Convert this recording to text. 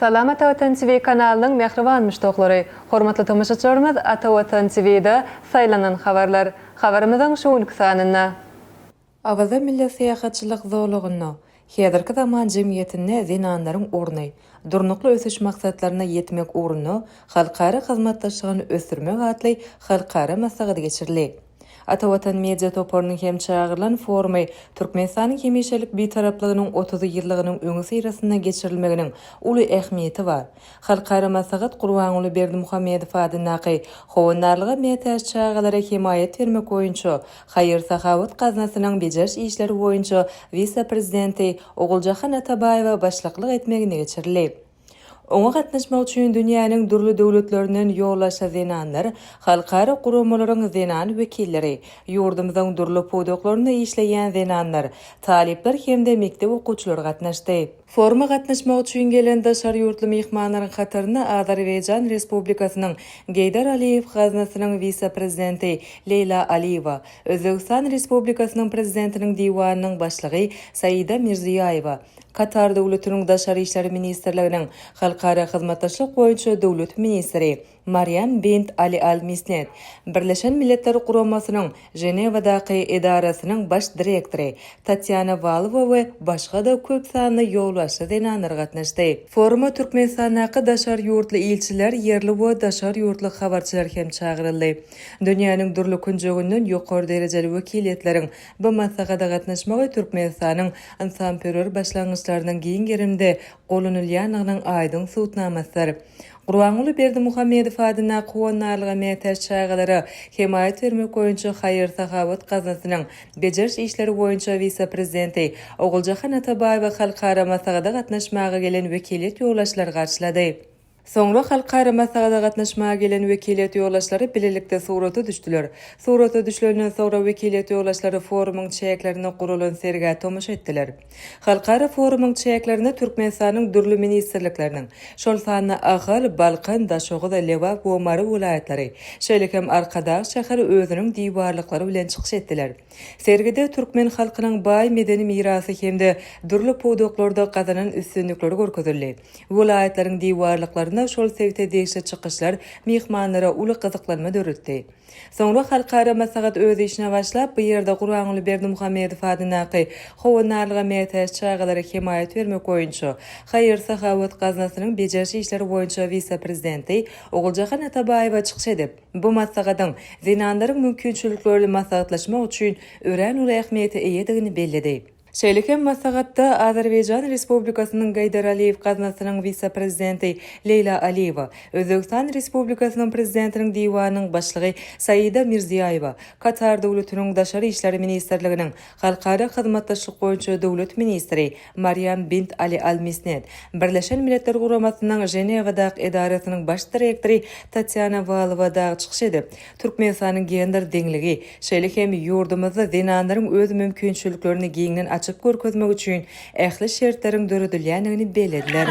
Salam Atavatan TV kanalının mehriban müştoqları. Hormatly tamaşaçylarymyz, Atavatan TV'de saylanan habarlar. Habarymyzyň şuwunky sanynda. Awaza millet syýahatçylyk zorlugyny, häzirki zaman jemgyýetinde zinanlaryň orny, durnukly ösüş maksatlaryna ýetmek uğruna halkara hyzmatdaşlygyny ösürmek atly halkara masagada geçirildi. Atavatan media toporunun hem çağırılan formy Türkmenistanyň hemişelik bitaraplygynyň 30 ýyllygynyň öňü syrasynda geçirilmeginiň uly ähmiýeti bar. Halkara masagat Gurbanuly Berdimuhammedow adynaky howunarlyga metäş çağalary himayet bermek boýunça Haýyr Sahawat gaznasynyň bejerş işleri boýunça vice-prezidenti Oguljahan Atabaýewa başlyklyk etmegine geçirildi. Oňa gatnaşmak üçin dünýäniň durly döwletlerinden ýoglaşa zinanlar, halkara gurulmalaryň zinan wekilleri, ýurdumyzyň durly podoklaryna işleýän zinanlar, talipler hemde mektep okuwçylary gatnaşdy. Forma gatnaşmak üçin gelen daşar ýurtly mehmanlaryň hataryna Azerbaýjan Respublikasynyň Geýdar Aliýew gaznasynyň vice-prezidenti Leyla Aliýewa, Özbegistan Respublikasynyň prezidentiniň diwanynyň başlygy Saida Mirziýaýewa, Katar döwletiniň daşary işleri ministrliginiň halkara hyzmatdaşlyk boýunça döwlet ministri Maryam bint Ali Al-Misnet, Birleşen Milletler Guramasynyň Ženewadaky edarasynyň baş direktori Tatyana Valova we başga da köp sanly ýoglaşy zinanlar gatnaşdy. Foruma Türkmenistanyň daşar ýurtly ilçiler, yerli we daşar ýurtly habarçylar hem çağıryldy. Dünýäniň durly künjegininden ýokary derejeli wekilletleriň bu masagada gatnaşmagy Türkmenistanyň ansamperör başlangyçlarynyň giň gerimde golunylýanynyň aýdyň suwtnamasydyr. Gurbanuly Berdimuhammedow adyna howunarlyga metäş çağalary himayet bermek boýunça Haýyr Sahawat gaznasynyň bejerş işleri boýunça vice-prezidenti Oguljahan Atabaýewa halkara masagada gatnaşmaga gelen wekilet ýoglaşlary garşylady. Soňra halkara masagada gatnaşmaga gelen wekilet ýoglaşlary bilelikde suraty düşdiler. Suraty düşlerinden soňra wekilet ýoglaşlary forumyň çäklerine gurulan sergä tomaşa etdiler. Halkara forumyň çäklerine Türkmenistanyň durly ministrlikleriniň, şol sany Agal, Balkan, Daşoga, Lewa we Omary vilayatlary, şeýlekem Arkadaş şäheri özüniň diýwarlyklary bilen çykyş etdiler. Sergide türkmen halkynyň baý medeni mirasy hemde durly podoklarda gazanan üstünlikleri görkezildi. Vilayatlaryň diýwarlyklaryna şol sebäpde degişe çykyşlar mehmanlara uly gyzyklanma döretdi. Soňra halkara masagat öz işine başlap, bu ýerde Gurbanuly Berdimuhammedow adynaky howunarlyga metäş çağalary himayet bermek boýunça Haýyr Sahawat gaznasynyň bejerş işleri boýunça vice-prezidenti Oguljahan Atabaýewa çykyş edip, bu masagadyň zinanlaryň mümkinçilikleri masagatlaşmak üçin ören uly ähmiýeti eýedigini bellidi. Şeýlekem masagatda Azerbaýjan Respublikasynyň Geýdar Aliýew gaznasynyň vice-prezidenti Leyla Aliýewa, Özbegistan Respublikasynyň prezidentiniň diwanynyň başlygy Saida Mirziýaýewa, Katar döwletiniň daşary işleri ministrliginiň halkara hyzmatdaşlyk boýunça döwlet ministri Maryam bint Ali Al-Misnet, Birleşen Milletler Guramasynyň Ženewadaky edarasynyň baş direktori Tatyana Valova da çykyş edip, Türkmenistanyň gender deňligi, şeýlekem ýurdumyzda zinanlaryň öz mümkinçiliklerini giňden açyp görkezmek üçin ähli şertleriň döredilýändigini belediler.